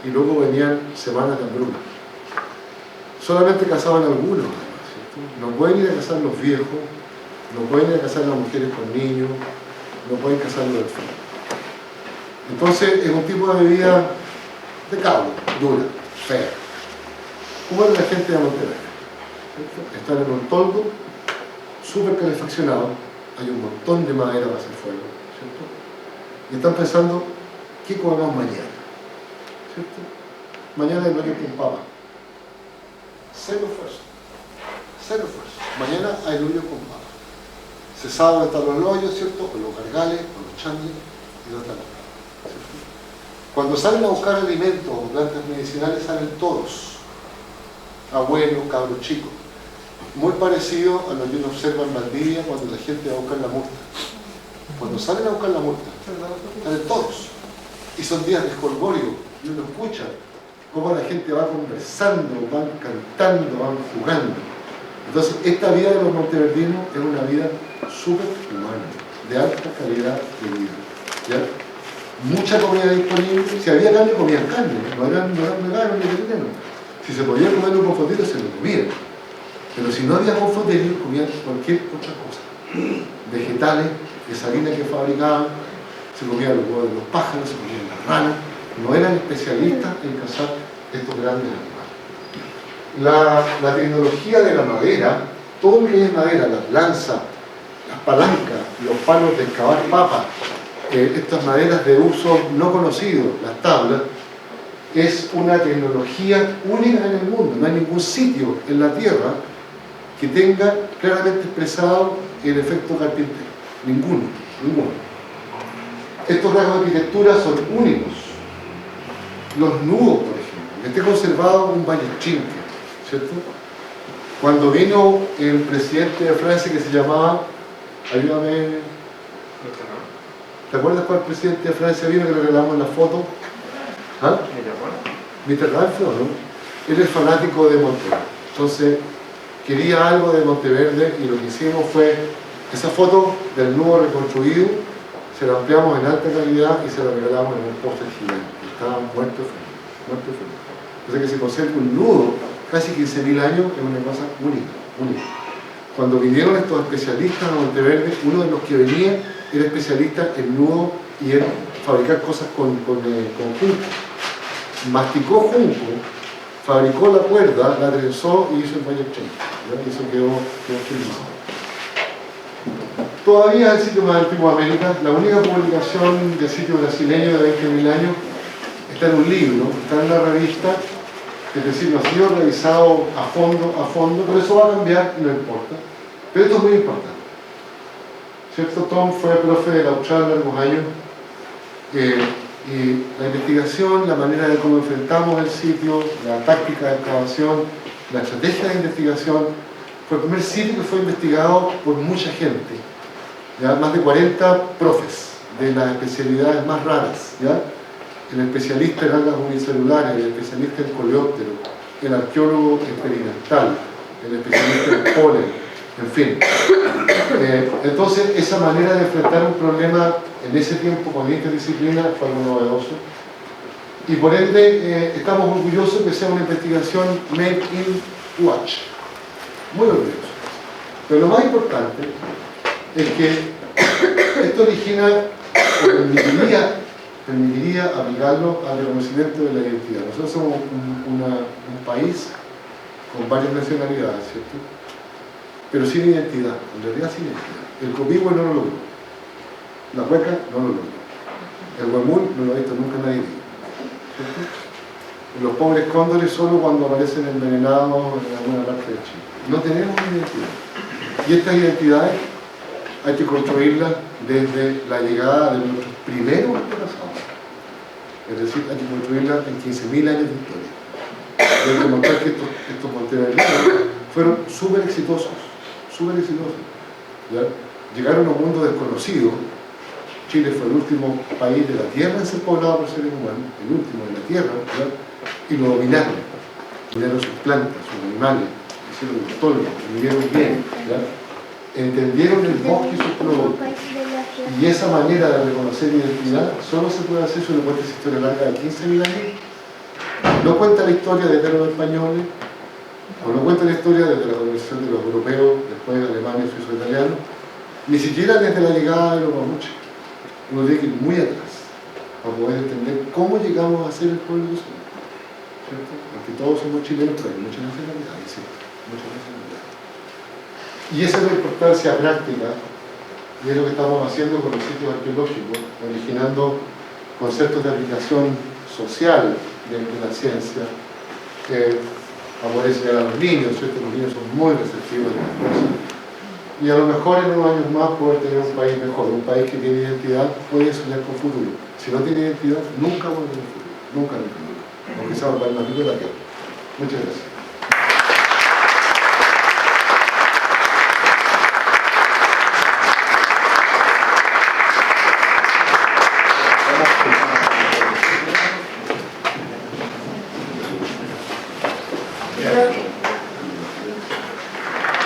y luego venían semanas de hambruna. Solamente cazaban algunos, además, ¿cierto? No pueden ir a cazar los viejos, no pueden ir a cazar las mujeres con niños, no pueden cazar los enfermos. Entonces, es un tipo de vida de cabo, dura, fea. ¿Cómo era la gente de Monterrey? ¿Cierto? Están en un toldo, súper calefaccionado, hay un montón de madera para hacer fuego, ¿cierto? Y están pensando, ¿qué comemos mañana? ¿Cierto? Mañana hay noche con papa. Cero esfuerzo. Cero esfuerzo. Mañana hay hoyo con papa. Se sabe dónde están los hoyos, ¿cierto? Con los gargales, con los chandes y dónde están los pavos, ¿cierto? Cuando salen a buscar alimentos o plantas medicinales, salen todos. Abuelos, cabros chicos. Muy parecido a lo que uno observa en Valdivia cuando la gente va a buscar la murta. Cuando salen a buscar la murta, salen todos. Y son días de jolgorio, y uno escucha cómo la gente va conversando, van cantando, van jugando. Entonces, esta vida de los monteverdinos es una vida súper humana, de alta calidad de vida. ¿Ya? Mucha comida disponible. Si había carne, comían carne, no eran veganos ni vegetarianos. Si se podía comer un bofotero, se lo comían. Pero si no había bofotero, comían cualquier otra cosa. Vegetales, de salina que fabricaban, se comían los huevos de los pájaros, se comían las ranas. No eran especialistas en cazar estos grandes animales. La tecnología de la madera, todo lo que es madera, las lanzas, las palancas, los palos de excavar papas, estas maderas de uso no conocido, las tablas, es una tecnología única en el mundo. No hay ningún sitio en la Tierra que tenga claramente expresado el efecto carpintero. Ninguno. Estos rasgos de arquitectura son únicos. Los nudos, por ejemplo, que esté conservado un vallechinque, ¿cierto? Cuando vino el presidente de Francia que se llamaba, ayúdame, ¿te acuerdas cuál presidente de Francia vino que le regalamos la foto? ¿Ah? Mitterrand, ¿no? Él es fanático de Monteverde, entonces quería algo de Monteverde y lo que hicimos fue esa foto del nudo reconstruido, se la ampliamos en alta calidad y se la regalamos en un póster gigante. Estaba muerto feliz. O sea que se conserva un nudo casi 15.000 años, es una cosa única. Cuando vinieron estos especialistas a Monteverde, uno de los que venía era especialista en nudo y en fabricar cosas con junco. Masticó junco, fabricó la cuerda, la trenzó y hizo el vallechinque. Y eso quedó firmado. Todavía es el sitio más antiguo de América. La única publicación del sitio brasileño de 20.000 años está en un libro, está en una revista, es decir, no ha sido revisado a fondo, pero eso va a cambiar y no importa. Pero esto es muy importante. ¿Cierto? Tom fue profe de la UCHAL largos años y la investigación, la manera de cómo enfrentamos el sitio, la táctica de excavación, la estrategia de investigación, fue el primer sitio que fue investigado por mucha gente. ¿Ya? Más de 40 profes de las especialidades más raras. ¿Ya? El especialista en algas unicelulares, el especialista en coleóptero, el arqueólogo experimental, el especialista en polen, en fin. Entonces, esa manera de enfrentar un problema en ese tiempo con interdisciplina fue algo novedoso. Y por ende, estamos orgullosos de que sea una investigación made in Watch. Muy orgullosos. Pero lo más importante es que esto origina, permitiría aplicarlo al reconocimiento de la identidad. Nosotros somos un país con varias nacionalidades, ¿cierto? Pero sin identidad, en realidad sin identidad. El Copihue no lo logró, la Hueca no lo logró, el Huemul no lo ha visto nunca nadie vivo, ¿cierto? Los pobres cóndores solo cuando aparecen envenenados en alguna parte de Chile. No tenemos identidad. Y estas identidades hay que construirlas desde la llegada de nuestros primeros antepasados. Es decir, hay que construirlas en 15.000 años de historia. Hay que demostrar que estos monteverdinos fueron súper exitosos. ¿Ya? Llegaron a un mundo desconocido. Chile fue el último país de la Tierra en ser poblado por seres humanos, el último de la Tierra, ¿ya? y lo dominaron. Dominaron sus plantas, sus animales, hicieron un toldo, vivieron bien, ¿ya? Entendieron el bosque y sus productos. Y esa manera de reconocer identidad solo se puede hacer si uno cuenta esa historia larga de 15.000 años. No cuenta la historia desde los españoles, o no cuenta la historia desde la colonización de los europeos, después de Alemania, suizo, italiano, ni siquiera desde la llegada de los mapuches. Uno tiene que ir muy atrás para poder entender cómo llegamos a ser el pueblo que somos, ¿cierto? Porque todos somos chilenos, pero hay muchas nacionalidades, ¿sí? Muchas nacionalidades. Y esa es la importancia práctica, y es lo que estamos haciendo con los sitios arqueológicos, originando conceptos de aplicación social dentro de la ciencia, que favorecen a los niños, ¿cierto? Los niños son muy receptivos a las cosas. Y a lo mejor en unos años más poder tener un país mejor, un país que tiene identidad, puede soñar con futuro. Si no tiene identidad, nunca va a tener futuro, nunca, aunque sea un país más rico de la tierra. Muchas gracias.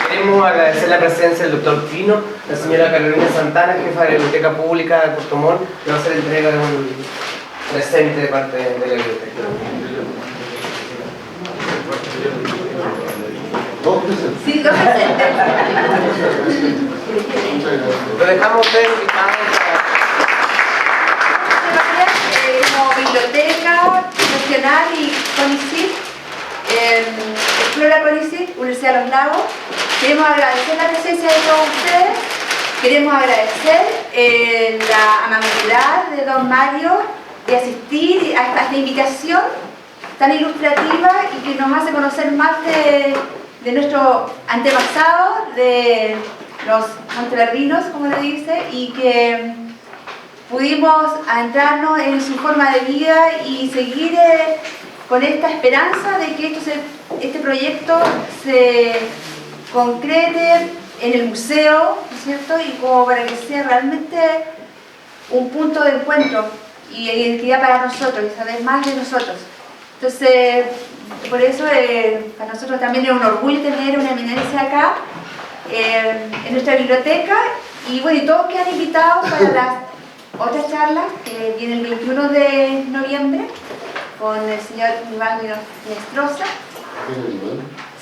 Queremos agradecer la presencia del doctor Pino, la señora Carolina Santana, jefa de la Biblioteca Pública de Puerto Montt, que va a hacer entrega de un presente de parte de la biblioteca. ¿Dos presentes? Sí, dos presentes. Muchas gracias. Lo dejamos ustedes invitados Como biblioteca nacional y CONICYT, Explora CONICYT, Universidad de los Lagos, queremos agradecer la presencia de todos ustedes, queremos agradecer la amabilidad de don Mario de asistir a esta invitación tan ilustrativa y que nos hace conocer más de nuestro antepasado, de los monteverdinos, como le dice, y que pudimos adentrarnos en su forma de vida y seguir con esta esperanza de que este proyecto se concrete en el museo, ¿no es cierto? Y como para que sea realmente un punto de encuentro y identidad para nosotros y saber más de nosotros. Entonces, por eso para nosotros también es un orgullo tener una eminencia acá en nuestra biblioteca, y bueno, y todos quedan invitados para las otras charlas que viene el 21 de noviembre con el señor Iván Nestroza.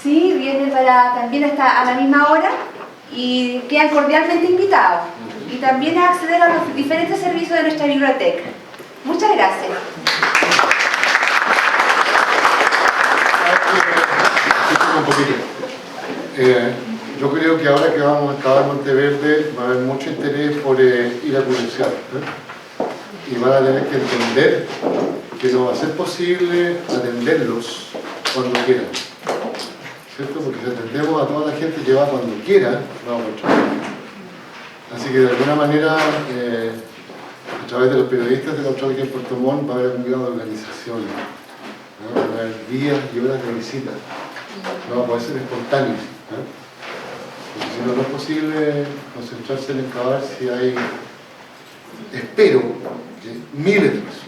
Sí, viene también hasta a la misma hora y quedan cordialmente invitados. Y también a acceder a los diferentes servicios de nuestra biblioteca. Muchas gracias. Un poquito. Yo creo que ahora que vamos a acabar Monteverde va a haber mucho interés por ir a curiosear, y van a tener que entender que no va a ser posible atenderlos cuando quieran, ¿cierto? Porque si atendemos a toda la gente que va cuando quiera, vamos a trabajar. Así que de alguna manera a través de los periodistas de la Austral en Puerto Montt va a haber un grado de organización, ¿no? Van a haber días y horas de visita. No va a poder ser espontáneo, porque si no, no es posible concentrarse en excavar si hay, espero, que miles de personas.